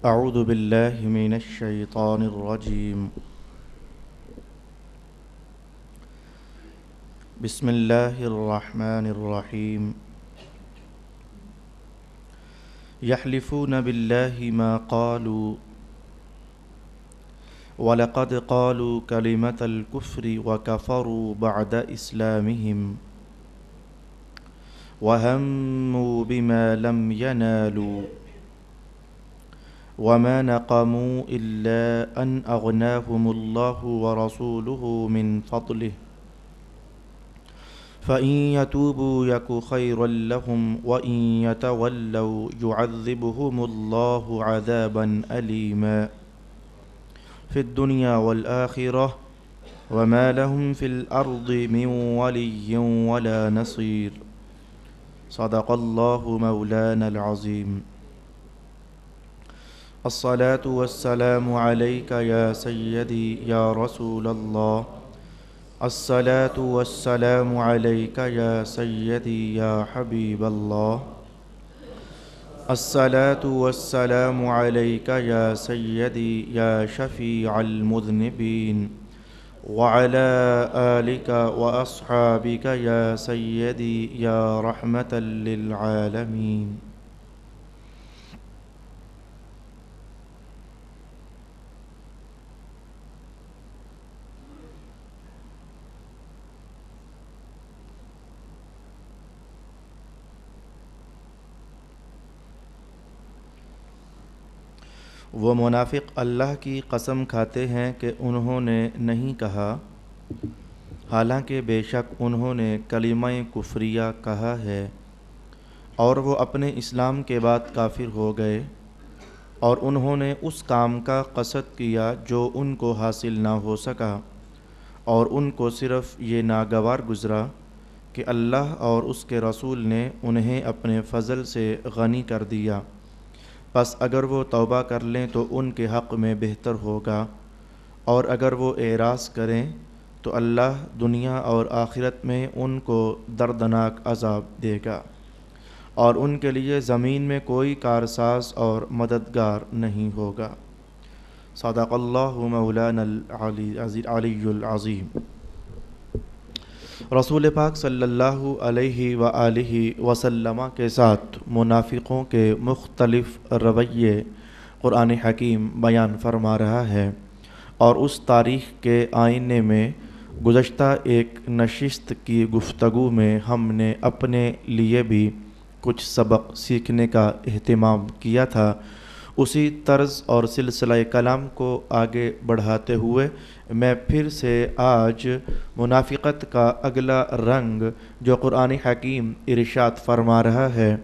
اعوذ باللہ من الشیطان الرجیم بسم اللہ الرحمن الرحیم یحلفون باللہ ما قالوا وَلَقَدْ قَالُوا كَلِمَةَ الْكُفْرِ وَكَفَرُوا بَعْدَ إِسْلَامِهِمْ وَهَمُّوا بِمَا لَمْ يَنَالُوا وَمَا نَقَمُوا إِلَّا أَنْ أَغْنَاهُمُ اللَّهُ وَرَسُولُهُ مِنْ فَضْلِهِ فَإِنْ يَتُوبُوا يَكُ خَيْرًا لَهُمْ وَإِنْ يَتَوَلَّوْا يُعَذِّبْهُمُ اللَّهُ عَذَابًا أَلِيمًا فِي الدُّنْيَا وَالْآخِرَةِ وَمَا لَهُمْ فِي الْأَرْضِ مِنْ وَلِيٍّ وَلَا نَصِيرٍ صدق اللہ مولانا العظیم الصلاة والسلام علیک یا سیدی یا رسول اللہ الصلاة والسلام علیک یا سیدی یا حبیب اللہ الصلاة والسلام علیک یا سیدی یا شفیع المذنبین وعلى آلك وأصحابك يا سيدي يا رحمة للعالمين وہ منافق اللہ کی قسم کھاتے ہیں کہ انہوں نے نہیں کہا، حالانکہ بے شک انہوں نے کلمہ کفریہ کہا ہے، اور وہ اپنے اسلام کے بعد کافر ہو گئے، اور انہوں نے اس کام کا قصد کیا جو ان کو حاصل نہ ہو سکا، اور ان کو صرف یہ ناگوار گزرا کہ اللہ اور اس کے رسول نے انہیں اپنے فضل سے غنی کر دیا، پس اگر وہ توبہ کر لیں تو ان کے حق میں بہتر ہوگا، اور اگر وہ اعراض کریں تو اللہ دنیا اور آخرت میں ان کو دردناک عذاب دے گا، اور ان کے لیے زمین میں کوئی کارساز اور مددگار نہیں ہوگا۔ صدق اللہ مولانا العلی العظیم۔ رسول پاک صلی اللہ علیہ وآلہ وسلم کے ساتھ منافقوں کے مختلف رویے قرآن حکیم بیان فرما رہا ہے، اور اس تاریخ کے آئینے میں گزشتہ ایک نشست کی گفتگو میں ہم نے اپنے لیے بھی کچھ سبق سیکھنے کا اہتمام کیا تھا۔ اسی طرز اور سلسلہ کلام کو آگے بڑھاتے ہوئے میں پھر سے آج منافقت کا اگلا رنگ جو قرآن حکیم ارشاد فرما رہا ہے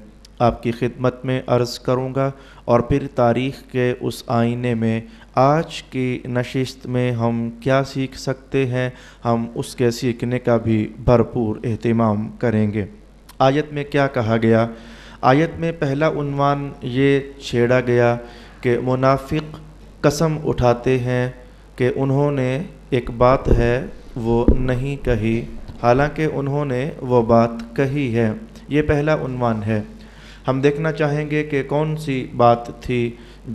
آپ کی خدمت میں عرض کروں گا، اور پھر تاریخ کے اس آئینے میں آج کی نشست میں ہم کیا سیکھ سکتے ہیں، ہم اس کے سیکھنے کا بھی بھرپور اہتمام کریں گے۔ آیت میں کیا کہا گیا؟ آیت میں پہلا عنوان یہ چھیڑا گیا کہ منافق قسم اٹھاتے ہیں کہ انہوں نے ایک بات ہے وہ نہیں کہی، حالانکہ انہوں نے وہ بات کہی ہے۔ یہ پہلا عنوان ہے۔ ہم دیکھنا چاہیں گے کہ کون سی بات تھی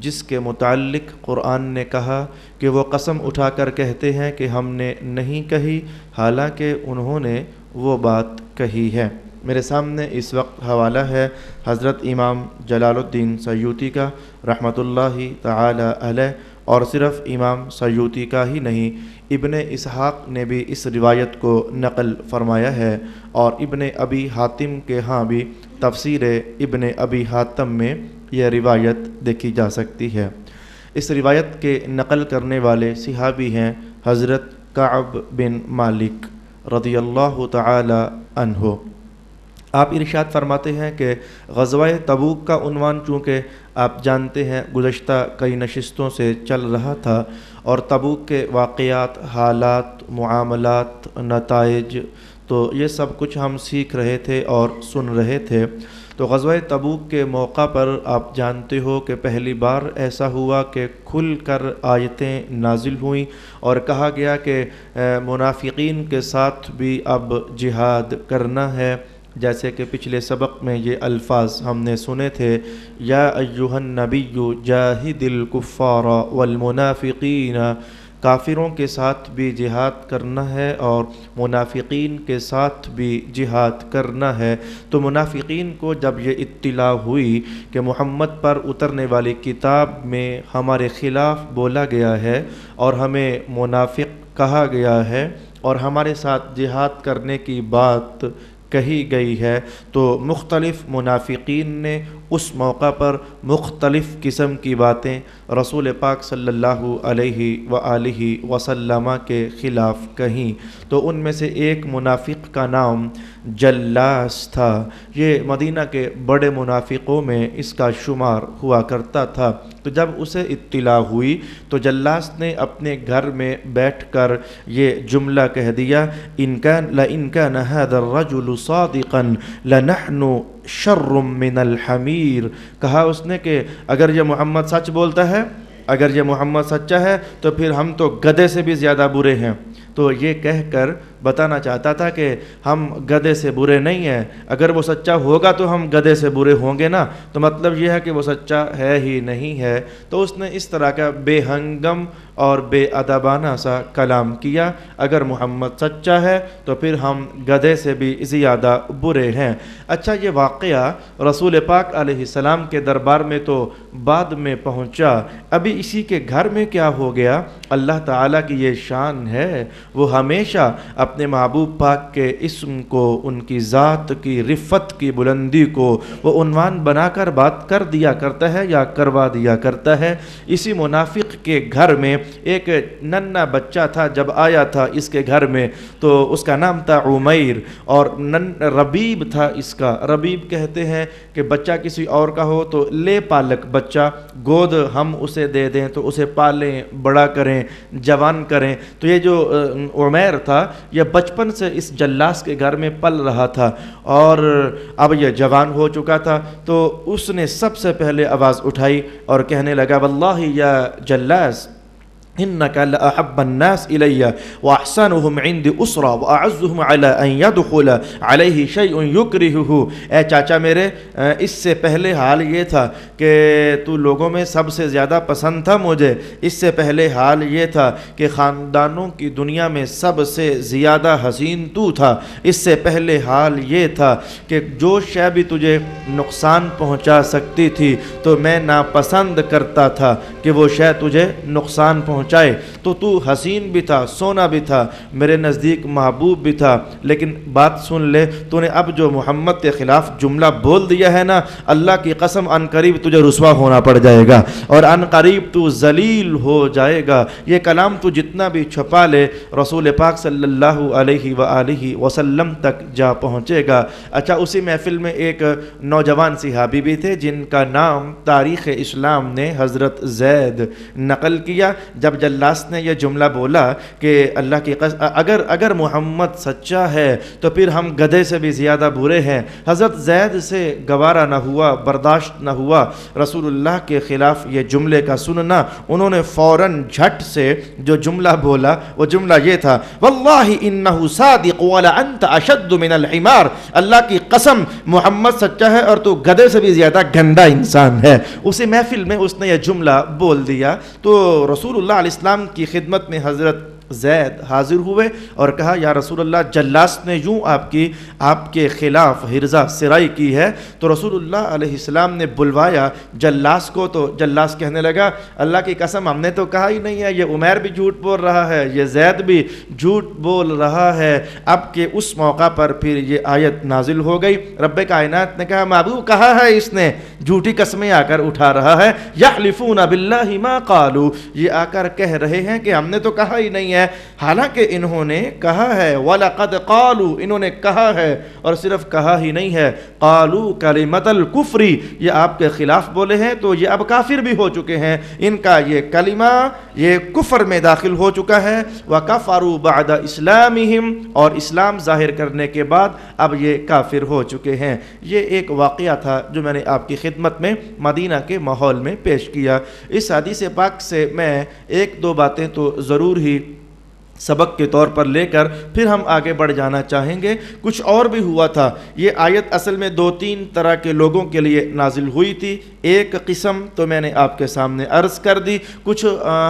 جس کے متعلق قرآن نے کہا کہ وہ قسم اٹھا کر کہتے ہیں کہ ہم نے نہیں کہی، حالانکہ انہوں نے وہ بات کہی ہے۔ میرے سامنے اس وقت حوالہ ہے حضرت امام جلال الدین سیوطی کا رحمۃ اللہ تعالی علیہ، اور صرف امام سیوطی کا ہی نہیں، ابن اسحاق نے بھی اس روایت کو نقل فرمایا ہے، اور ابن ابی حاتم کے ہاں بھی تفسیر ابن ابی حاتم میں یہ روایت دیکھی جا سکتی ہے۔ اس روایت کے نقل کرنے والے صحابی ہیں حضرت کعب بن مالک رضی اللہ تعالی عنہ۔ آپ ارشاد فرماتے ہیں کہ غزوہ تبوک کا عنوان چونکہ آپ جانتے ہیں گزشتہ کئی نشستوں سے چل رہا تھا، اور تبوک کے واقعات، حالات، معاملات، نتائج، تو یہ سب کچھ ہم سیکھ رہے تھے اور سن رہے تھے۔ تو غزوہ تبوک کے موقع پر آپ جانتے ہو کہ پہلی بار ایسا ہوا کہ کھل کر آیتیں نازل ہوئیں اور کہا گیا کہ منافقین کے ساتھ بھی اب جہاد کرنا ہے، جیسے کہ پچھلے سبق میں یہ الفاظ ہم نے سنے تھے، یا ایھا النبی جاہد الکفار والمنافقین، کافروں کے ساتھ بھی جہاد کرنا ہے اور منافقین کے ساتھ بھی جہاد کرنا ہے۔ تو منافقین کو جب یہ اطلاع ہوئی کہ محمد پر اترنے والی کتاب میں ہمارے خلاف بولا گیا ہے اور ہمیں منافق کہا گیا ہے اور ہمارے ساتھ جہاد کرنے کی بات کہی گئی ہے، تو مختلف منافقین نے اس موقع پر مختلف قسم کی باتیں رسول پاک صلی اللہ علیہ وآلہ وسلم کے خلاف کہیں۔ تو ان میں سے ایک منافق کا نام جلاس تھا۔ یہ مدینہ کے بڑے منافقوں میں اس کا شمار ہوا کرتا تھا۔ تو جب اسے اطلاع ہوئی تو جلاس نے اپنے گھر میں بیٹھ کر یہ جملہ کہہ دیا، لَإِنْ كَانَ هَذَا الرَّجُلُ صَادِقًا لَنَحْنُ شَرٌّ مِّنَ الْحَمِيرِ، کہا اس نے کہ اگر یہ محمد سچ بولتا ہے، اگر یہ محمد سچا ہے تو پھر ہم تو گدھے سے بھی زیادہ برے ہیں۔ تو یہ کہہ کر بتانا چاہتا تھا کہ ہم گدھے سے برے نہیں ہیں، اگر وہ سچا ہوگا تو ہم گدھے سے برے ہوں گے نا، تو مطلب یہ ہے کہ وہ سچا ہے ہی نہیں ہے۔ تو اس نے اس طرح کا بے ہنگم اور بے ادبانہ سا کلام کیا، اگر محمد سچا ہے تو پھر ہم گدھے سے بھی زیادہ برے ہیں۔ اچھا، یہ واقعہ رسول پاک علیہ السلام کے دربار میں تو بعد میں پہنچا، ابھی اسی کے گھر میں کیا ہو گیا؟ اللہ تعالیٰ کی یہ شان ہے، وہ ہمیشہ اپنے محبوب پاک کے اسم کو، ان کی ذات کی رفت کی بلندی کو وہ عنوان بنا کر بات کر دیا کرتا ہے یا کروا دیا کرتا ہے۔ اسی منافق کے گھر میں ایک ننھا بچہ تھا، جب آیا تھا اس کے گھر میں تو اس کا نام تھا عمیر، اور ربیب تھا اس کا۔ ربیب کہتے ہیں کہ بچہ کسی اور کا ہو تو لے پالک بچہ، گود ہم اسے دے دیں تو اسے پالیں، بڑا کریں، جوان کریں۔ تو یہ جو عمیر تھا یہ بچپن سے اس جلاس کے گھر میں پل رہا تھا اور اب یہ جوان ہو چکا تھا، تو اس نے سب سے پہلے آواز اٹھائی اور کہنے لگا، واللہ یا جلاس انک لأحب الناس الی واحسنهم عندی اسرا واعزهم علی ان يدخل علیہ شیء یکرہہ۔ اے چاچا میرے، اس سے پہلے حال یہ تھا کہ تو لوگوں میں سب سے زیادہ پسند تھا مجھے، اس سے پہلے حال یہ تھا کہ خاندانوں کی دنیا میں سب سے زیادہ حسین تو تھا، اس سے پہلے حال یہ تھا کہ جو شے بھی تجھے نقصان پہنچا سکتی تھی تو میں ناپسند کرتا تھا کہ وہ شے تجھے نقصان پہنچائے۔ تو حسین بھی تھا، سونا بھی تھا، میرے نزدیک محبوب بھی تھا، لیکن بات سن لے، تو نے اب جو محمد کے خلاف جملہ بول دیا ہے نا، اللہ کی قسم ان قریب تجھے رسوا ہونا پڑ جائے گا اور ان قریب تو ذلیل ہو جائے گا۔ یہ کلام تو جتنا بھی چھپا لے رسول پاک صلی اللہ علیہ وآلہ وسلم تک جا پہنچے گا۔ اچھا، اسی محفل میں ایک نوجوان صحابی بھی تھے جن کا نام تاریخ اسلام نے حضرت زید نقل کیا۔ جب جلاس نے یہ جملہ بولا کہ اللہ کی قسم اگر محمد سچا ہے تو پھر ہم گدھے سے بھی زیادہ برے ہیں، حضرت زید سے گوارا نہ ہوا، برداشت نہ ہوا رسول اللہ کے خلاف یہ جملے کا سننا۔ انہوں نے فوراً جھٹ سے جو جملہ بولا وہ جملہ یہ تھا، واللہ انہ صادق ولانت اشد من الحمار، اللہ کی قسم محمد سچا ہے اور تو گدھے سے بھی زیادہ گندا انسان ہے۔ اسی محفل میں اس نے یہ جملہ بول دیا تو رسول اللہ علیہ السلام کی خدمت میں حضرت زید حاضر ہوئے اور کہا، یا رسول اللہ، جلاس نے یوں آپ کے خلاف حرزہ سرائی کی ہے۔ تو رسول اللہ علیہ السلام نے بلوایا جلاس کو، تو جلاس کہنے لگا، اللہ کی قسم ہم نے تو کہا ہی نہیں ہے، یہ عمیر بھی جھوٹ بول رہا ہے، یہ زید بھی جھوٹ بول رہا ہے۔ اب کہ اس موقع پر پھر یہ آیت نازل ہو گئی، رب کائنات نے کہا، محبوب کہا ہے اس نے جھوٹی قسمیں آ کر اٹھا رہا ہے، یحلفون باللہ ما قالوا، یہ آ کر کہہ رہے ہیں کہ ہم نے تو کہا ہی نہیں ہے ہے، حالانکہ انہوں نے کہا ہے وَلَقَدْ قَالُوا، انہوں نے کہا ہے، اور صرف کہا ہی نہیں ہے، قَالُوا كَلِمَةَ الْكُفْرِ، یہ آپ کے خلاف بولے ہیں تو یہ اب کافر بھی ہو چکے ہیں، ان کا یہ کلمہ یہ کفر میں داخل ہو چکا ہے، وَكَفَرُوا بَعْدَ إِسْلَامِهِمْ، اور اسلام ظاہر کرنے کے بعد اب یہ کافر ہو چکے ہیں۔ یہ ایک واقعہ تھا جو میں نے آپ کی خدمت میں مدینہ کے ماحول میں پیش کیا۔ اس حدیث پاک سے میں ایک دو باتیں تو ضرور ہی سبق کے طور پر لے کر پھر ہم آگے بڑھ جانا چاہیں گے۔ کچھ اور بھی ہوا تھا۔ یہ آیت اصل میں دو تین طرح کے لوگوں کے لیے نازل ہوئی تھی۔ ایک قسم تو میں نے آپ کے سامنے عرض کر دی، کچھ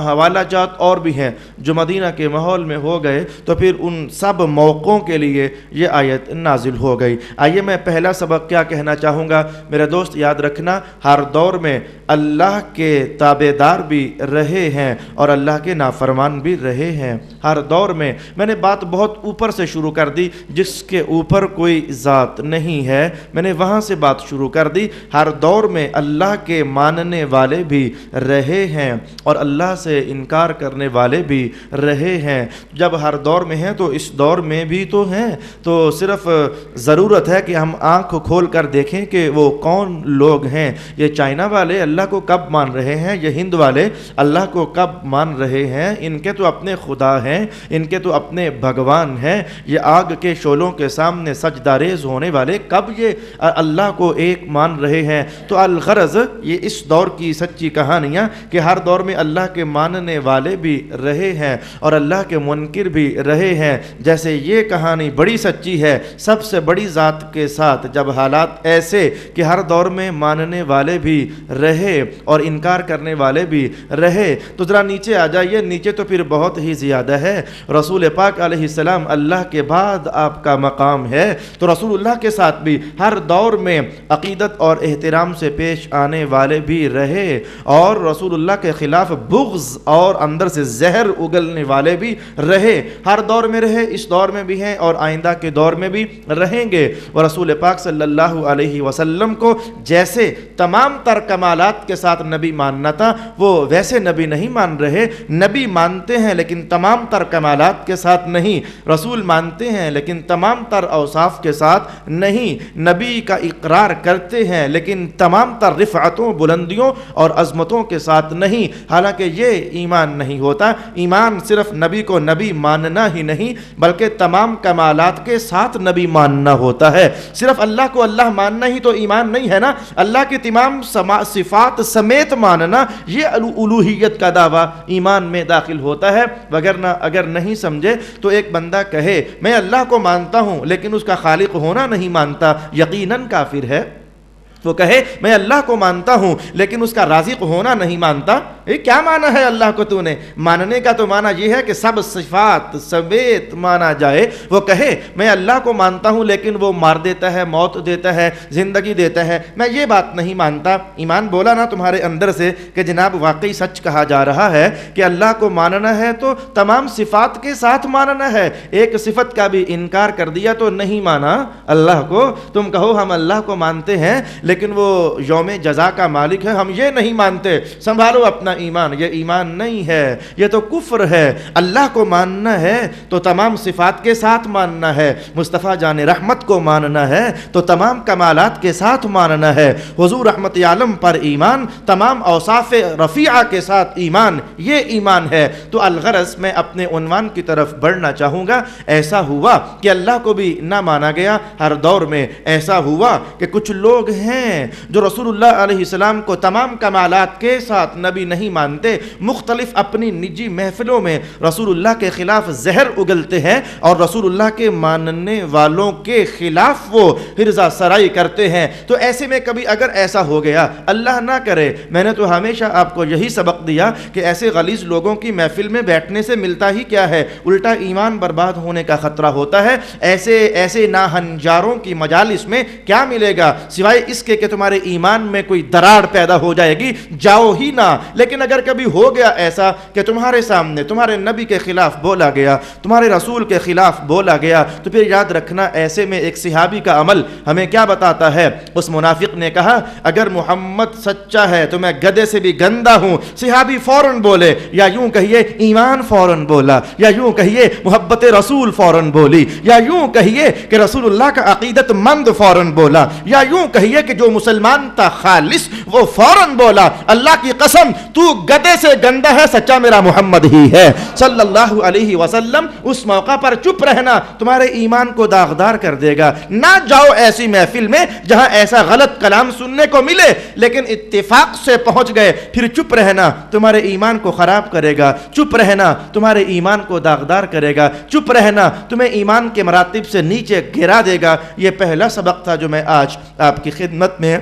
حوالہ جات اور بھی ہیں جو مدینہ کے ماحول میں ہو گئے تو پھر ان سب موقعوں کے لیے یہ آیت نازل ہو گئی۔ آئیے میں پہلا سبق کیا کہنا چاہوں گا، میرے دوست یاد رکھنا، ہر دور میں اللہ کے تابع دار بھی رہے ہیں اور اللہ کے نافرمان بھی رہے ہیں۔ ہر دور میں نے بات بہت اوپر سے شروع کر دی، جس کے اوپر کوئی ذات نہیں ہے، میں نے وہاں سے بات شروع کر دی۔ ہر دور میں اللہ کے ماننے والے بھی رہے ہیں اور اللہ سے انکار کرنے والے بھی رہے ہیں۔ جب ہر دور میں ہیں تو اس دور میں بھی تو ہیں، تو صرف ضرورت ہے کہ ہم آنکھ کھول کر دیکھیں کہ وہ کون لوگ ہیں۔ یہ چائنا والے اللہ کو کب مان رہے ہیں، یہ ہند والے اللہ کو کب مان رہے ہیں، ان کے تو اپنے خدا ہیں، ان کے تو اپنے بھگوان ہیں۔ یہ آگ کے شعلوں کے سامنے سجدہ ریز ہونے والے کب یہ اللہ کو ایک مان رہے ہیں۔ تو الغرض یہ اس دور کی سچی کہانیاں کہ ہر دور میں اللہ کے ماننے والے بھی رہے ہیں اور اللہ کے منکر بھی رہے ہیں۔ جیسے یہ کہانی بڑی سچی ہے سب سے بڑی ذات کے ساتھ، جب حالات ایسے کہ ہر دور میں ماننے والے بھی رہے اور انکار کرنے والے بھی رہے، تو ذرا نیچے آ جائیے، نیچے تو پھر بہت ہی زیادہ ہے۔ رسول پاک علیہ السلام اللہ کے بعد آپ کا مقام ہے، تو رسول اللہ کے ساتھ بھی ہر دور میں عقیدت اور احترام سے پیش آنے والے بھی رہے اور رسول اللہ کے خلاف بغض اور اندر سے زہر اگلنے والے بھی رہے۔ ہر دور میں رہے، اس دور میں بھی ہیں اور آئندہ کے دور میں بھی رہیں گے۔ اور رسول پاک صلی اللہ علیہ وسلم کو جیسے تمام تر کمالات کے ساتھ نبی ماننا تھا، وہ ویسے نبی نہیں مان رہے۔ نبی مانتے ہیں لیکن تمام تر کمالات کے ساتھ نہیں، رسول مانتے ہیں لیکن تمام تر اوصاف کے ساتھ نہیں، نبی کا اقرار کرتے ہیں لیکن تمام تر رفعتوں، بلندیوں اور عظمتوں کے ساتھ نہیں۔ حالانکہ یہ ایمان نہیں ہوتا۔ ایمان صرف نبی کو نبی ماننا ہی نہیں بلکہ تمام کمالات کے ساتھ نبی ماننا ہوتا ہے۔ صرف اللہ کو اللہ ماننا ہی تو ایمان نہیں ہے نا، اللہ کی تمام صفات سمیت ماننا یہ الوہیت کا دعویٰ ایمان میں داخل ہوتا ہے۔ وگرنہ اگر نہیں سمجھے تو ایک بندہ کہے میں اللہ کو مانتا ہوں لیکن اس کا خالق ہونا نہیں مانتا، یقیناً کافر ہے۔ وہ کہے میں اللہ کو مانتا ہوں لیکن اس کا رازق ہونا نہیں مانتا، یہ کیا مانا ہے اللہ کو تو نے؟ ماننے کا تو مانا یہ ہے کہ سب صفات سمیت مانا جائے۔ وہ کہے میں اللہ کو مانتا ہوں لیکن وہ مار دیتا ہے، موت دیتا ہے، زندگی دیتا ہے، میں یہ بات نہیں مانتا۔ ایمان بولا نا تمہارے اندر سے کہ جناب واقعی سچ کہا جا رہا ہے کہ اللہ کو ماننا ہے تو تمام صفات کے ساتھ ماننا ہے، ایک صفت کا بھی انکار کر دیا تو نہیں مانا اللہ کو۔ تم کہو ہم اللہ کو مانتے ہیں لیکن وہ یوم جزا کا مالک ہے، ہم یہ نہیں مانتے، سنبھالو اپنا ایمان، یہ ایمان نہیں ہے، یہ تو کفر ہے۔ اللہ کو ماننا ہے تو تمام صفات کے ساتھ ماننا ہے، مصطفیٰ جان رحمت کو ماننا ہے تو تمام کمالات کے ساتھ ماننا ہے، حضور رحمت عالم پر ایمان، تمام اوصاف رفیعہ کے ساتھ ایمان، یہ ایمان ہے۔ تو الغرض میں اپنے عنوان کی طرف بڑھنا چاہوں گا۔ ایسا ہوا کہ اللہ کو بھی نہ مانا گیا، ہر دور میں ایسا ہوا کہ کچھ لوگ ہیں جو رسول اللہ علیہ السلام کو تمام کمالات کے ساتھ نبی نہیں مانتے، مختلف اپنی نجی محفلوں میں رسول اللہ کے خلاف زہر اگلتے ہیں اور رسول اللہ کے ماننے والوں کے خلاف وہ حرزہ سرائی کرتے ہیں۔ تو ایسے میں کبھی اگر ایسا ہو گیا، اللہ نہ کرے، میں نے تو ہمیشہ آپ کو یہی سبق دیا کہ ایسے غلیظ لوگوں کی محفل میں بیٹھنے سے ملتا ہی کیا ہے، الٹا ایمان برباد ہونے کا خطرہ ہوتا ہے۔ ایسے ناہنجاروں کی مجالس میں کیا ملے گا سوائے اس کے کہ تمہارے ایمان میں کوئی دراڑ پیدا ہو جائے گی، جاؤ ہی نہ۔ لیکن لیکن اگر کبھی ہو گیا ایسا کہ تمہارے سامنے تمہارے نبی کے خلاف بولا گیا، تمہارے رسول کے خلاف بولا گیا، تو پھر یاد رکھنا ایسے میں ایک صحابی کا عمل ہمیں کیا بتاتا ہے۔ اس منافق نے کہا اگر محمد سچا ہے تو میں گدھے سے بھی گندا ہوں۔ صحابی فوراً بولے، یا یوں کہیے ایمان فوراً بولا، یا یوں کہیے محبت رسول فوراً بولی، یا یوں کہیے کہ رسول اللہ کا عقیدت مند فوراً بولا، یا یوں کہیے کہ جو مسلمان تھا خالص وہ فوراً بولا اللہ کی قسم تو گدھے سے گندا ہے، سچا میرا محمد ہی ہے صلی اللہ علیہ وسلم۔ اس موقع پر چپ رہنا تمہارے ایمان کو داغدار کر دے گا۔ نہ جاؤ ایسی محفل میں جہاں ایسا غلط کلام سننے کو ملے، لیکن اتفاق سے پہنچ گئے، پھر چپ رہنا تمہارے ایمان کو خراب کرے گا، چپ رہنا تمہارے ایمان کو داغدار کرے گا، چپ رہنا تمہیں ایمان کے مراتب سے نیچے گرا دے گا۔ یہ پہلا سبق تھا جو میں آج آپ کی خدمت میں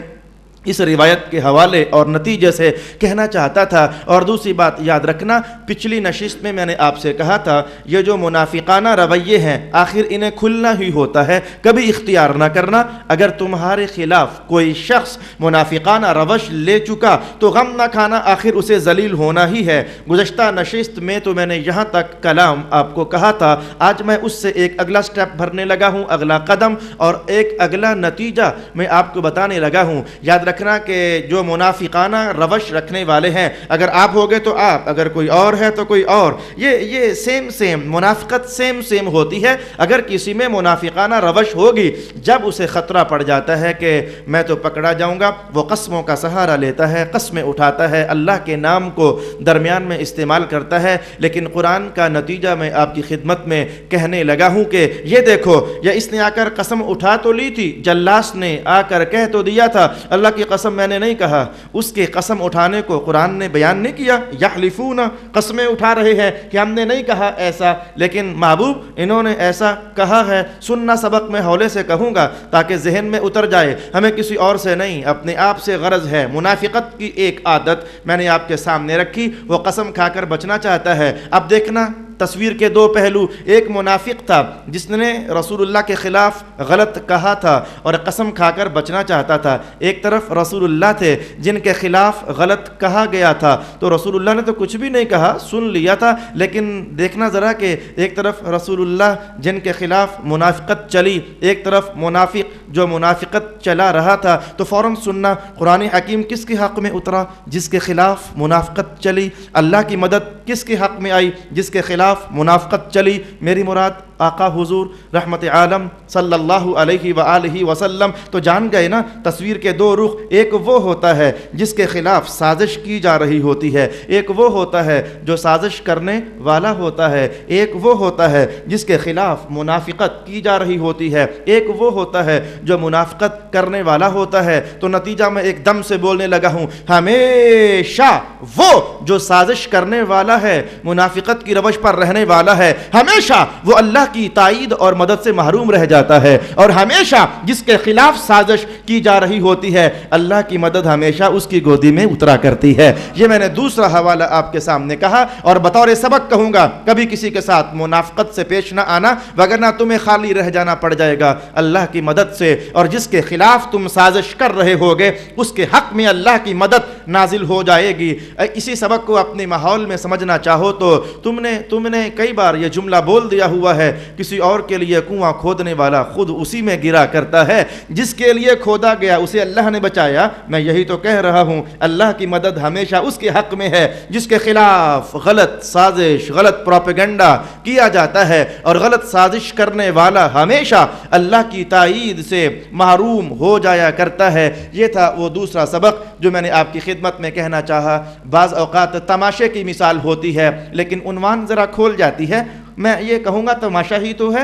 اس روایت کے حوالے اور نتیجے سے کہنا چاہتا تھا۔ اور دوسری بات یاد رکھنا، پچھلی نشست میں نے آپ سے کہا تھا یہ جو منافقانہ رویے ہیں آخر انہیں کھلنا ہی ہوتا ہے، کبھی اختیار نہ کرنا۔ اگر تمہارے خلاف کوئی شخص منافقانہ روش لے چکا تو غم نہ کھانا، آخر اسے ذلیل ہونا ہی ہے۔ گزشتہ نشست میں تو میں نے یہاں تک کلام آپ کو کہا تھا، آج میں اس سے ایک اگلا سٹیپ بھرنے لگا ہوں، اگلا قدم اور ایک اگلا نتیجہ میں آپ کو بتانے لگا ہوں۔ یاد رکھنا کہ جو منافقانہ روش رکھنے والے ہیں، اگر آپ ہوگے تو آپ، اگر کوئی اور ہے تو کوئی اور، یہ سیم منافقت سیم ہوتی ہے۔ اگر کسی میں منافقانہ روش ہوگی، جب اسے خطرہ پڑ جاتا ہے کہ میں تو پکڑا جاؤں گا، وہ قسموں کا سہارا لیتا ہے، قسمیں اٹھاتا ہے، اللہ کے نام کو درمیان میں استعمال کرتا ہے۔ لیکن قرآن کا نتیجہ میں آپ کی خدمت میں کہنے لگا ہوں کہ یہ دیکھو، یا اس نے آ کر قسم اٹھا تو لی تھی، جلاس نے آ کر کہہ تو دیا تھا اللہ کی قسم میں نے نہیں کہا، اس کے قسم اٹھانے کو قرآن نے بیان نہیں کیا۔ یحلفون، قسمیں اٹھا رہے ہیں کہ ہم نے نہیں کہا ایسا، لیکن محبوب انہوں نے ایسا کہا ہے۔ سننا سبق میں حولے سے کہوں گا تاکہ ذہن میں اتر جائے، ہمیں کسی اور سے نہیں اپنے آپ سے غرض ہے۔ منافقت کی ایک عادت میں نے آپ کے سامنے رکھی، وہ قسم کھا کر بچنا چاہتا ہے۔ اب دیکھنا تصویر کے دو پہلو، ایک منافق تھا جس نے رسول اللہ کے خلاف غلط کہا تھا اور قسم کھا کر بچنا چاہتا تھا، ایک طرف رسول اللہ تھے جن کے خلاف غلط کہا گیا تھا، تو رسول اللہ نے تو کچھ بھی نہیں کہا، سن لیا تھا، لیکن دیکھنا ذرا کہ ایک طرف رسول اللہ جن کے خلاف منافقت چلی، ایک طرف منافق جو منافقت چلا رہا تھا، تو فوراً سننا قرآن حکیم کس کے حق میں اترا؟ جس کے خلاف منافقت چلی۔ اللہ کی مدد کس کے حق میں آئی؟ جس کے خلاف منافقت چلی۔ میری مراد آقا حضور رحمت عالم صلی اللہ علیہ وآلہ وسلم، تو جان گئے نا تصویر کے دو رخ، ایک وہ ہوتا ہے جس کے خلاف سازش کی جا رہی ہوتی ہے، ایک وہ ہوتا ہے جو سازش کرنے والا ہوتا ہے، ایک وہ ہوتا ہے جس کے خلاف منافقت کی جا رہی ہوتی ہے، ایک وہ ہوتا ہے جو منافقت کرنے والا ہوتا ہے۔ تو نتیجہ میں ایک دم سے بولنے لگا ہوں، ہمیشہ وہ جو سازش کرنے والا ہے، منافقت کی روش پر رہنے والا ہے، ہمیشہ وہ اللہ کی تائید اور مدد سے محروم رہ جاتا ہے، اور ہمیشہ جس کے خلاف سازش کی جا رہی ہوتی ہے، اللہ کی مدد ہمیشہ اس کی گودی میں اترا کرتی ہے۔ یہ میں نے دوسرا حوالہ آپ کے سامنے کہا، اور بطور سبق کہوں گا کبھی کسی کے ساتھ منافقت سے پیش نہ آنا، وگرنہ تمہیں خالی رہ جانا پڑ جائے گا اللہ کی مدد سے، اور جس کے خلاف تم سازش کر رہے ہوگے اس کے حق میں اللہ کی مدد نازل ہو جائے گی۔ اسی سبق کو اپنے ماحول میں سمجھنا چاہو تو تم نے کئی بار یہ جملہ بول دیا ہوا ہے، کسی اور کے لیے کنواں کھودنے والا خود اسی میں گرا کرتا ہے، جس کے لیے کھودا گیا اسے اللہ نے بچایا۔ میں یہی تو کہہ رہا ہوں، اللہ کی مدد ہمیشہ اس کے حق میں ہے جس کے خلاف غلط سازش، غلط پروپیگنڈا کیا جاتا ہے، اور غلط سازش کرنے والا ہمیشہ اللہ کی تائید سے محروم ہو جایا کرتا ہے۔ یہ تھا وہ دوسرا سبق جو میں نے آپ کی خدمت میں کہنا چاہا۔ بعض اوقات تماشے کی مثال ہوتی ہے لیکن عنوان ذرا کھول جاتی ہے، میں یہ کہوں گا تماشا ہی تو ہے،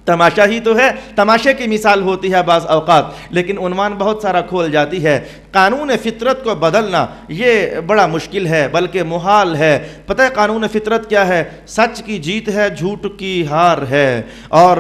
تماشا ہی تو ہے، تماشے کی مثال ہوتی ہے بعض اوقات، لیکن عنوان بہت سارا کھول جاتی ہے۔ قانون فطرت کو بدلنا یہ بڑا مشکل ہے بلکہ محال ہے۔ پتہ ہے قانون فطرت کیا ہے؟ سچ کی جیت ہے، جھوٹ کی ہار ہے، اور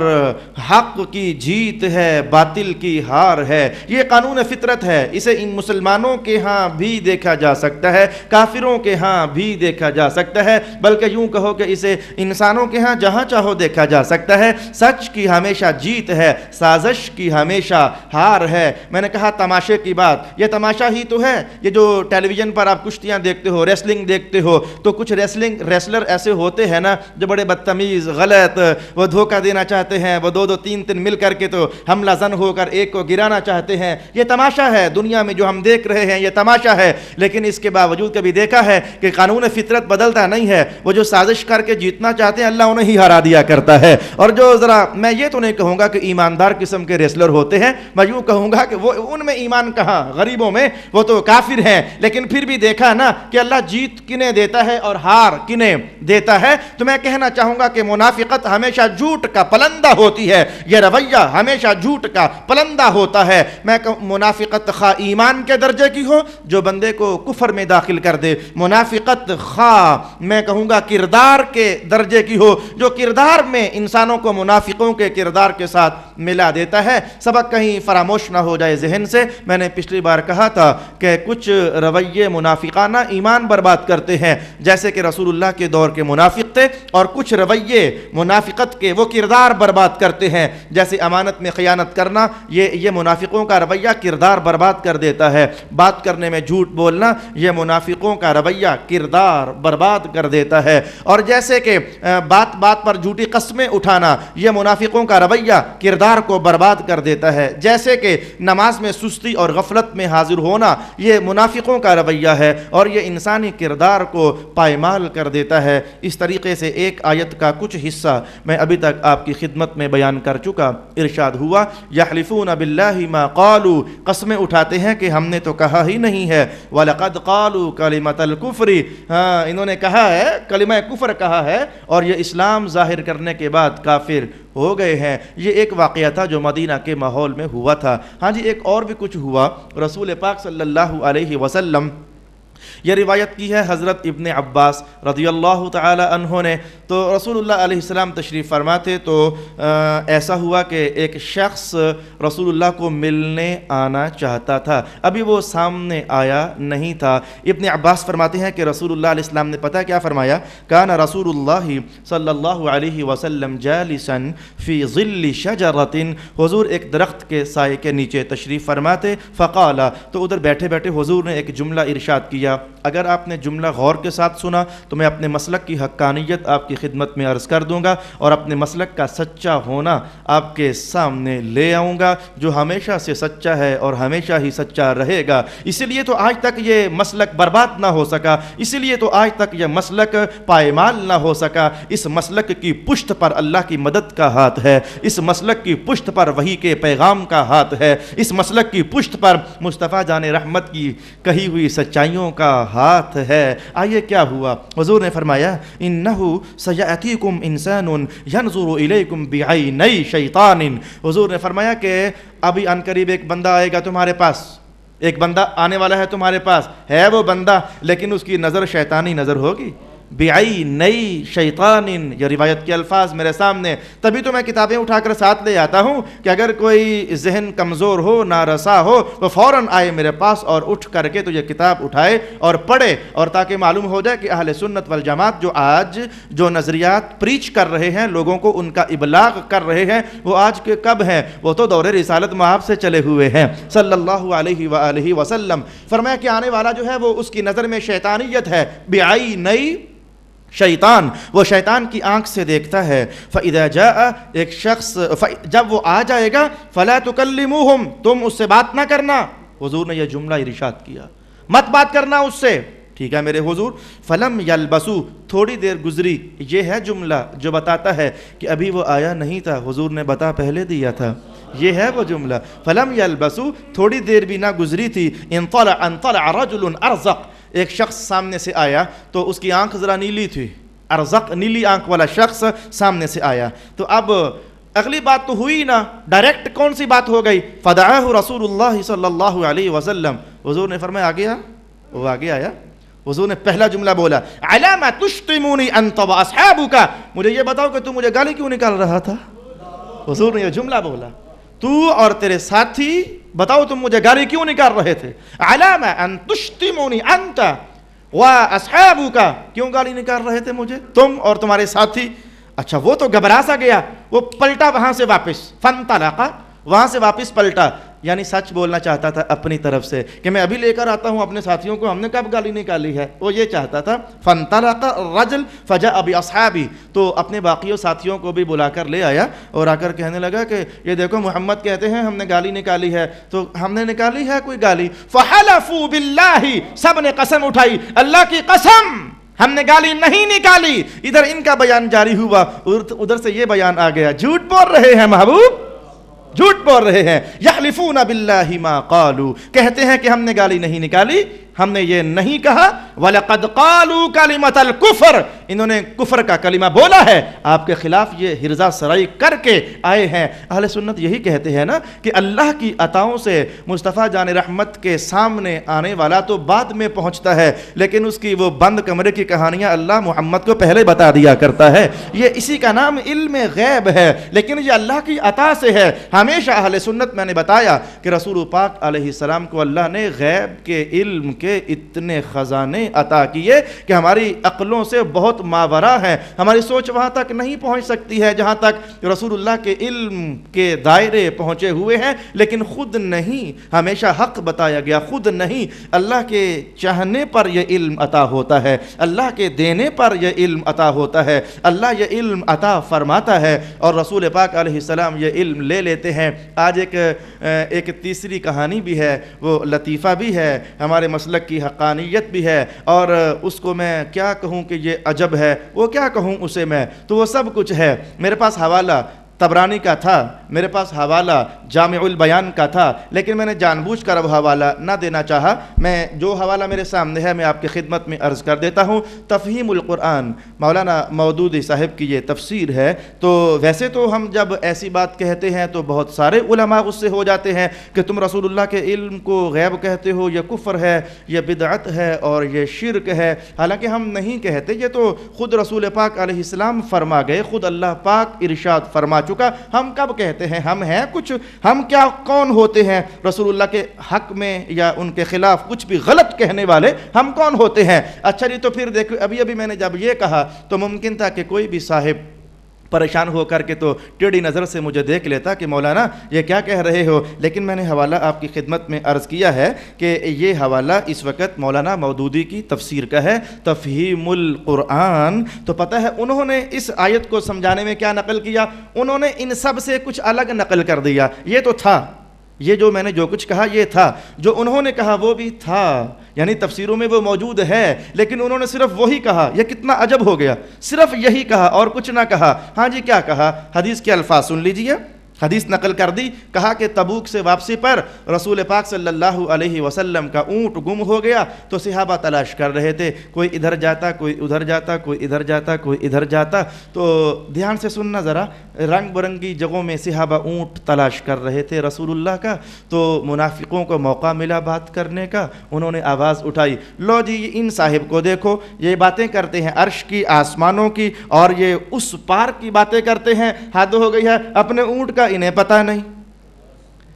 حق کی جیت ہے، باطل کی ہار ہے۔ یہ قانون فطرت ہے، اسے ان مسلمانوں کے ہاں بھی دیکھا جا سکتا ہے، کافروں کے ہاں بھی دیکھا جا سکتا ہے، بلکہ یوں کہو کہ اسے انسانوں کے ہاں جہاں چاہو دیکھا جا سکتا ہے۔ سچ کی ہمیشہ جیت ہے، سازش کی ہمیشہ ہار ہے۔ میں نے کہا تماشے کی بات، یہ تماشا ہی تو ہے۔ یہ جو ٹیلی ویژن پر آپ کشتیاں دیکھتے ہو، ریسلنگ دیکھتے ہو، تو کچھ ریسلر ایسے ہوتے ہیں نا جو بڑے بدتمیز، غلط، وہ دھوکہ دینا چاہتے ہیں، وہ دو تین مل کر کے تو حملہ زن ہو کر ایک کو گرانا چاہتے ہیں۔ یہ تماشا ہے دنیا میں جو ہم دیکھ رہے ہیں، یہ تماشا ہے۔ لیکن اس کے باوجود کبھی دیکھا ہے کہ قانون فطرت بدلتا نہیں ہے؟ وہ جو سازش کر کے جیتنا چاہتے ہیں اللہ انہیں ہی ہرا دیا کرتا ہے۔ اور جو ذرا، میں یہ تو نہیں کہوں گا کہ ایماندار قسم کے ریسلر ہوتے ہیں، میں یوں کہوں گا کہ وہ ان میں ایمان کہاں، غریبوں میں وہ تو کافر ہیں، لیکن پھر بھی دیکھا نا کہ اللہ جیت کنہیں دیتا ہے اور ہار کنہیں دیتا ہے۔ تو میں کہنا چاہوں گا کہ منافقت ہمیشہ جھوٹ کا پلندہ ہوتی ہے، یہ رویہ ہمیشہ جھوٹ کا پلندہ ہوتا ہے۔ میں منافقت خواہ ایمان کے درجے کی ہو جو بندے کو کفر میں داخل کر دے، منافقت خواہ میں کہوں گا کردار کے درجے کی ہو جو کردار میں انسانوں کو منافقوں کے کردار کے ساتھ ملا دیتا ہے۔ سبق کہیں فراموش نہ ہو جائے ذہن سے، میں نے پچھلی بار کہا تھا کہ کچھ رویے منافقانہ ایمان برباد کرتے ہیں، جیسے کہ رسول اللہ کے دور کے منافق تھے، اور کچھ رویے منافقت کے وہ کردار برباد کرتے ہیں، جیسے امانت میں خیانت کرنا، یہ منافقوں کا رویہ کردار برباد کر دیتا ہے۔ بات کرنے میں جھوٹ بولنا، یہ منافقوں کا رویہ کردار برباد کر دیتا ہے۔ اور جیسے کہ بات بات پر جھوٹی قسمیں اٹھانا، یہ منافقوں کا رویہ کردار کو برباد کر دیتا ہے۔ جیسے کہ نماز میں سستی اور غفلت میں حاضر ہونا، یہ منافقوں کا رویہ ہے اور یہ انسانی کردار کو پائمال کر دیتا ہے۔ اس طریقے سے ایک آیت کا کچھ حصہ میں ابھی تک آپ کی خدمت میں بیان کر چکا۔ ارشاد ہوا یحلفون باللہ ما قالوا، قسمیں اٹھاتے ہیں کہ ہم نے تو کہا ہی نہیں ہے، وَلَقَدْ قَالُوا كَلِمَةَ الْكُفْرِ، ہاں انہوں نے کہا ہے، کلمہ کفر کہا ہے، اور یہ اسلام ظاہر کرنے کے بعد کافر ہو گئے ہیں۔ یہ ایک واقعہ تھا جو مدینہ کے ماحول میں ہوا تھا۔ ہاں جی، ایک اور بھی کچھ ہوا۔ رسول پاک صلی اللہ علیہ وسلم، یہ روایت کی ہے حضرت ابن عباس رضی اللہ تعالی عنہ نے، تو رسول اللہ علیہ السلام تشریف فرما تھے، تو ایسا ہوا کہ ایک شخص رسول اللہ کو ملنے آنا چاہتا تھا، ابھی وہ سامنے آیا نہیں تھا۔ ابن عباس فرماتے ہیں کہ رسول اللہ علیہ السلام نے پتہ کیا فرمایا، کان رسول اللہ صلی اللہ علیہ وسلم جالسا فی ظل شجرۃ، حضور ایک درخت کے سائے کے نیچے تشریف فرماتے، فقال، تو ادھر بیٹھے بیٹھے حضور نے ایک جملہ ارشاد کیا۔ اگر آپ نے جملہ غور کے ساتھ سنا تو میں اپنے مسلک کی حقانیت آپ کی خدمت میں عرض کر دوں گا اور اپنے مسلک کا سچا ہونا آپ کے سامنے لے آؤں گا، جو ہمیشہ سے سچا ہے اور ہمیشہ ہی سچا رہے گا۔ اسی لیے تو آج تک یہ مسلک برباد نہ ہو سکا، اسی لیے تو آج تک یہ مسلک پائمال نہ ہو سکا۔ اس مسلک کی پشت پر اللہ کی مدد کا ہاتھ ہے، اس مسلک کی پشت پر وحی کے پیغام کا ہاتھ ہے، اس مسلک کی پشت پر مصطفیٰ جان رحمت کی کہی ہوئی سچائیوں کا ہاتھ ہے۔ آئیے کیا ہوا، حضور نے فرمایا انہو سیأتیکم انسان ینظر الیکم بعینی شیطان، حضور نے فرمایا کہ ابھی ان قریب ایک بندہ آئے گا تمہارے پاس، ایک بندہ آنے والا ہے تمہارے پاس، ہے وہ بندہ لیکن اس کی نظر شیطانی نظر ہوگی، بعینی شیطان، یہ روایت کے الفاظ میرے سامنے، تبھی تو میں کتابیں اٹھا کر ساتھ لے آتا ہوں کہ اگر کوئی ذہن کمزور ہو، نارسا ہو، وہ فوراً آئے میرے پاس اور اٹھ کر کے تو یہ کتاب اٹھائے اور پڑھے، اور تاکہ معلوم ہو جائے کہ اہل سنت والجماعت جو آج جو نظریات پریچ کر رہے ہیں، لوگوں کو ان کا ابلاغ کر رہے ہیں، وہ آج کے کب ہیں، وہ تو دور رسالت مآب سے چلے ہوئے ہیں صلی اللہ علیہ وآلہ وسلم۔ فرمایا کہ آنے والا جو ہے وہ اس کی نظر میں شیطانیت ہے، بعینی شیطان، وہ شیطان کی آنکھ سے دیکھتا ہے۔ فَإِذَا جَاءَ، ایک شخص جب وہ آ جائے گا، فَلَا تُكَلِّمُوهُمْ، تم اس سے بات نہ کرنا، حضور نے یہ جملہ ارشاد کیا، مت بات کرنا اس سے، ٹھیک ہے میرے حضور۔ فَلَمْ يَلْبَسُوا، تھوڑی دیر گزری، یہ ہے جملہ جو بتاتا ہے کہ ابھی وہ آیا نہیں تھا، حضور نے بتا پہلے دیا تھا، یہ ہے وہ جملہ۔ فَلَمْ يَلْبَسُوا، تھوڑی دیر بھی نہ گزری تھی، انطلع رجل ارزق، ایک شخص سامنے سے آیا تو اس کی آنکھ ذرا نیلی تھی، ارزق نیلی آنکھ والا شخص سامنے سے آیا، تو اب اگلی بات تو ہوئی نا، ڈائریکٹ کون سی بات ہو گئی، فدعاہ رسول اللہ صلی اللہ علیہ وسلم، حضور نے فرمایا آگے آ، وہ آگے آیا، حضور نے پہلا جملہ بولا، علامہ تشتمونی انت واصحابک، مجھے یہ بتاؤ کہ تو مجھے گالی کیوں نکال رہا تھا، حضور نے یہ جملہ بولا، تو اور تیرے ساتھی بتاؤ تم مجھے گالی کیوں نکال رہے تھے، علامہ ان تشتمونی انت واصحابک، کیوں گالی نکال رہے تھے مجھے، تم اور تمہارے ساتھی، اچھا وہ تو گھبرا سا گیا, وہ پلٹا وہاں سے واپس, فانطلق, وہاں سے واپس پلٹا, یعنی سچ بولنا چاہتا تھا اپنی طرف سے کہ میں ابھی لے کر آتا ہوں اپنے ساتھیوں کو, ہم نے کب گالی نکالی ہے, وہ یہ چاہتا تھا. فانطلق الرجل فجاء باصحابہ, تو اپنے باقیوں ساتھیوں کو بھی بلا کر لے آیا اور آ کر کہنے لگا کہ یہ دیکھو محمد کہتے ہیں ہم نے گالی نکالی ہے, تو ہم نے نکالی ہے کوئی گالی؟ فحلفوا باللہ, سب نے قسم اٹھائی, اللہ کی قسم ہم نے گالی نہیں نکالی. ادھر ان کا بیان جاری ہوا, ادھر سے یہ بیان آ گیا, جھوٹ بول رہے ہیں محبوب, جھوٹ بول رہے ہیں. یحلفون باللہ ما قالوا, کہتے ہیں کہ ہم نے گالی نہیں نکالی, ہم نے یہ نہیں کہا. وَلَقَدْ قَالُوا كَلِمَةَ الْكُفْرِ, انہوں نے کفر کا کلمہ بولا ہے, آپ کے خلاف یہ ہرزہ سرائی کر کے آئے ہیں. اہل سنت یہی کہتے ہیں نا کہ اللہ کی عطاؤں سے مصطفیٰ جان رحمت کے سامنے آنے والا تو بعد میں پہنچتا ہے, لیکن اس کی وہ بند کمرے کی کہانیاں اللہ محمد کو پہلے بتا دیا کرتا ہے. یہ اسی کا نام علم غیب ہے, لیکن یہ اللہ کی عطا سے ہے. ہمیشہ اہل سنت میں نے بتایا کہ رسول پاک علیہ السلام کو اللہ نے غیب کے علم کے اتنے خزانے عطا کیے کہ ہماری عقلوں سے بہت ماورا ہیں, ہماری سوچ وہاں تک نہیں پہنچ سکتی ہے جہاں تک رسول اللہ کے علم کے دائرے پہنچے ہوئے ہیں. لیکن خود نہیں ہمیشہ حق بتایا گیا, خود نہیں, اللہ کے چاہنے پر یہ علم عطا ہوتا ہے, اللہ کے دینے پر یہ علم عطا ہوتا ہے, اللہ یہ علم عطا فرماتا ہے اور رسول پاک علیہ السلام یہ علم لے لیتے ہیں. آج ایک تیسری کہانی بھی ہے, وہ لطیفہ بھی ہے, ہمارے مسلک کی حقانیت بھی ہے, اور اس کو میں کیا کہوں کہ یہ عجب ہے, وہ کیا کہوں اسے میں, تو وہ سب کچھ ہے. میرے پاس حوالہ طبرانی کا تھا, میرے پاس حوالہ جامع البیان کا تھا, لیکن میں نے جان بوجھ کر اب حوالہ نہ دینا چاہا. میں جو حوالہ میرے سامنے ہے میں آپ کی خدمت میں عرض کر دیتا ہوں. تفہیم القرآن, مولانا مودودی صاحب کی یہ تفسیر ہے. تو ویسے تو ہم جب ایسی بات کہتے ہیں تو بہت سارے علماء غصے ہو جاتے ہیں کہ تم رسول اللہ کے علم کو غیب کہتے ہو, یہ کفر ہے, یہ بدعت ہے اور یہ شرک ہے. حالانکہ ہم نہیں کہتے, یہ تو خود رسول پاک علیہ السلام فرما گئے, خود اللہ پاک ارشاد فرما چکا. ہم کب کہتے ہیں, ہم ہیں کچھ, ہم کیا کون ہوتے ہیں رسول اللہ کے حق میں یا ان کے خلاف کچھ بھی غلط کہنے والے, ہم کون ہوتے ہیں؟ اچھا جی, تو پھر دیکھو ابھی میں نے جب یہ کہا تو ممکن تھا کہ کوئی بھی صاحب پریشان ہو کر کے تو ٹیڑھی نظر سے مجھے دیکھ لیتا کہ مولانا یہ کیا کہہ رہے ہو. لیکن میں نے حوالہ آپ کی خدمت میں عرض کیا ہے کہ یہ حوالہ اس وقت مولانا مودودی کی تفسیر کا ہے, تفہیم القرآن. تو پتہ ہے انہوں نے اس آیت کو سمجھانے میں کیا نقل کیا, انہوں نے ان سب سے کچھ الگ نقل کر دیا. یہ تو تھا, یہ جو میں نے جو کچھ کہا یہ تھا, جو انہوں نے کہا وہ بھی تھا, یعنی تفسیروں میں وہ موجود ہے, لیکن انہوں نے صرف وہی کہا. یہ کتنا عجب ہو گیا, صرف یہی کہا اور کچھ نہ کہا. ہاں جی, کیا کہا؟ حدیث کے الفاظ سن لیجئے. حدیث نقل کر دی, کہا کہ تبوک سے واپسی پر رسول پاک صلی اللہ علیہ وسلم کا اونٹ گم ہو گیا, تو صحابہ تلاش کر رہے تھے, کوئی ادھر جاتا, کوئی ادھر جاتا, کوئی ادھر جاتا, کوئی ادھر جاتا. تو دھیان سے سننا ذرا, رنگ برنگی جگہوں میں صحابہ اونٹ تلاش کر رہے تھے رسول اللہ کا. تو منافقوں کو موقع ملا بات کرنے کا, انہوں نے آواز اٹھائی, لو جی ان صاحب کو دیکھو, یہ باتیں کرتے ہیں عرش کی, آسمانوں کی, اور یہ اس پار کی باتیں کرتے ہیں. حد ہو گئی ہے, اپنے اونٹ کا انہیں پتہ نہیں,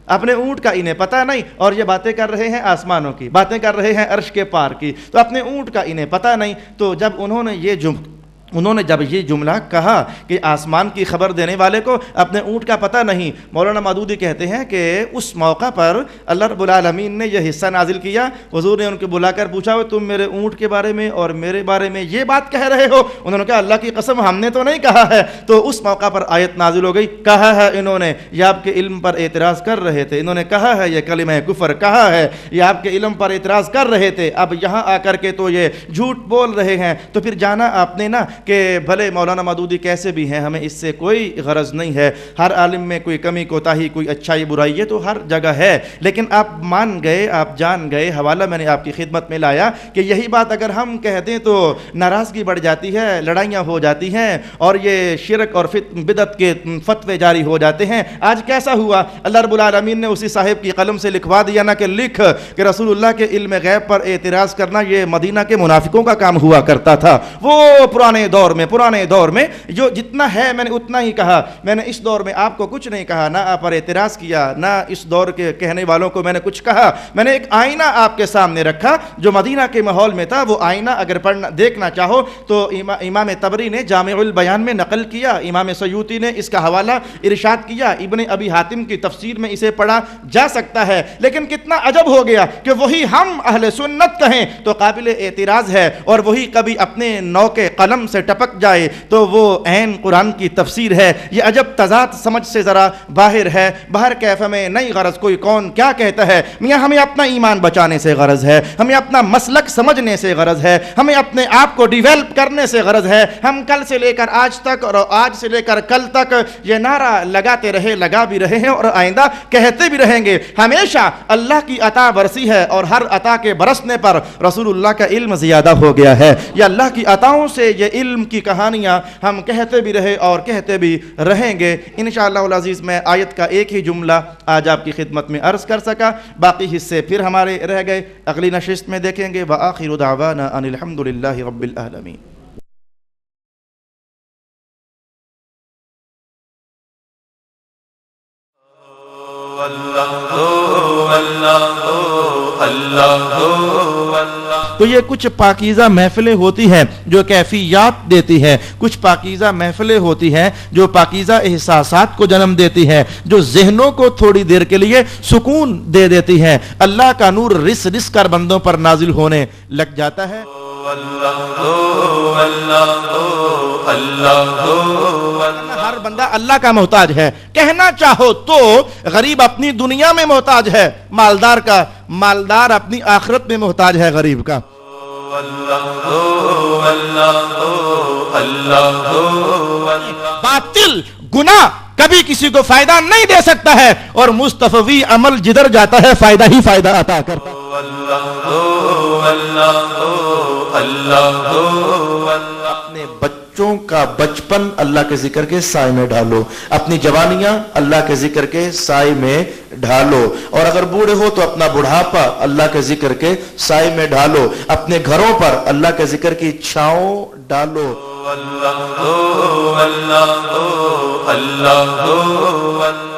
اپنے اونٹ کا انہیں پتہ نہیں, اور یہ باتیں کر رہے ہیں آسمانوں کی, باتیں کر رہے ہیں عرش کے پار کی, تو اپنے اونٹ کا انہیں پتہ نہیں. تو جب انہوں نے جب یہ جملہ کہا کہ آسمان کی خبر دینے والے کو اپنے اونٹ کا پتہ نہیں, مولانا مودودی کہتے ہیں کہ اس موقع پر اللہ رب العالمین نے یہ حصہ نازل کیا. حضور نے ان کو بلا کر پوچھا, تم میرے اونٹ کے بارے میں اور میرے بارے میں یہ بات کہہ رہے ہو؟ انہوں نے کہا اللہ کی قسم ہم نے تو نہیں کہا ہے. تو اس موقع پر آیت نازل ہو گئی, کہا ہے انہوں نے, یہ آپ کے علم پر اعتراض کر رہے تھے, انہوں نے کہا ہے یہ کلمہ کفر کہا ہے, یہ آپ کے علم پر اعتراض کر رہے تھے, اب یہاں آ کر کے تو یہ جھوٹ بول رہے ہیں. تو پھر جانا آپ نے نا کہ بھلے مولانا مودودی کیسے بھی ہیں, ہمیں اس سے کوئی غرض نہیں ہے, ہر عالم میں کوئی کمی کوتاہی, کوئی اچھائی برائی یہ تو ہر جگہ ہے. لیکن آپ مان گئے, آپ جان گئے, حوالہ میں نے آپ کی خدمت میں لایا کہ یہی بات اگر ہم کہہ دیں تو ناراضگی بڑھ جاتی ہے, لڑائیاں ہو جاتی ہیں, اور یہ شرک اور بدعت کے فتوے جاری ہو جاتے ہیں. آج کیسا ہوا, اللہ رب العالمین نے اسی صاحب کی قلم سے لکھوا دیا نا کہ لکھ کہ رسول اللہ کے علم غیب پر اعتراض کرنا یہ مدینہ کے منافقوں کا کام ہوا کرتا تھا. وہ پرانے دور میں، پرانے دور میں جو جتنا ہے میں نے اتنا ہی کہا. میں نے اس دور میں آپ کو کچھ نہیں کہا، نہ آپ پر اعتراض کیا، نہ اس دور کے کہنے والوں کو میں نے کچھ کہا. میں نے ایک آئینہ آپ کے سامنے رکھا جو مدینہ کے ماحول میں تھا. وہ آئینہ اگر دیکھنا چاہو تو امام طبری نے جامع البیان میں نقل کیا، امام سیوطی نے اس کا حوالہ ارشاد کیا، ابن ابی حاتم کی تفسیر میں اسے پڑھا جا سکتا ہے. لیکن کتنا عجب ہو گیا کہ وہی ہم اہل سنت کہیں تو قابل اعتراض ہے، اور وہی کبھی اپنے نوکے قلم سے ٹپک جائے تو وہ عین قرآن کی تفسیر ہے. یہ عجب تضاد سمجھ سے ذرا باہر ہے. باہر کیف میں نہیں غرض کوئی کون کیا کہتا ہے. میاں ہمیں اپنا ایمان بچانے سے غرض ہے، ہمیں اپنا مسلک سمجھنے سے غرض ہے، ہمیں اپنے آپ کو ڈیویلپ کرنے سے غرض ہے. ہم کل سے لے کر آج تک اور آج سے لے کر کل تک یہ نعرہ لگاتے رہے، لگا بھی رہے ہیں اور آئندہ کہتے بھی رہیں گے. ہمیشہ اللہ کی عطا برسی ہے اور ہر عطا کے برسنے پر رسول اللہ کا علم زیادہ ہو گیا ہے. یہ اللہ کی عطاؤں سے یہ علم کی کہانیاں ہم کہتے بھی رہے اور کہتے بھی رہیں گے. انشاءاللہ العزیز میں آیت کا ایک ہی جملہ آج آپ کی خدمت میں عرض کر سکا، باقی حصے پھر ہمارے رہ گئے اگلی نشست میں دیکھیں گے. وآخر دعوانا ان الحمدللہ رب العالمین. تو یہ کچھ پاکیزہ محفلیں ہوتی ہیں جو کیفیات دیتی ہیں، کچھ پاکیزہ محفلیں ہوتی ہیں جو پاکیزہ احساسات کو جنم دیتی ہیں، جو ذہنوں کو تھوڑی دیر کے لیے سکون دے دیتی ہیں. اللہ کا نور رس رس کر بندوں پر نازل ہونے لگ جاتا ہے. ہر بندہ اللہ کا محتاج ہے. کہنا چاہو تو غریب اپنی دنیا میں محتاج ہے مالدار کا، مالدار اپنی آخرت میں محتاج ہے غریب کا. باطل گناہ کبھی کسی کو فائدہ نہیں دے سکتا ہے، اور مستفوی عمل جدھر جاتا ہے فائدہ ہی فائدہ عطا کرتا ہے. اپنے بچوں کا بچپن اللہ کے ذکر کے سائے میں ڈھالو، اپنی جوانیاں اللہ کے ذکر کے سائے میں ڈھالو، اور اگر بوڑھے ہو تو اپنا بڑھاپا اللہ کے ذکر کے سائے میں ڈھالو. اپنے گھروں پر اللہ کے ذکر کی چھاؤں ڈالو. اللہ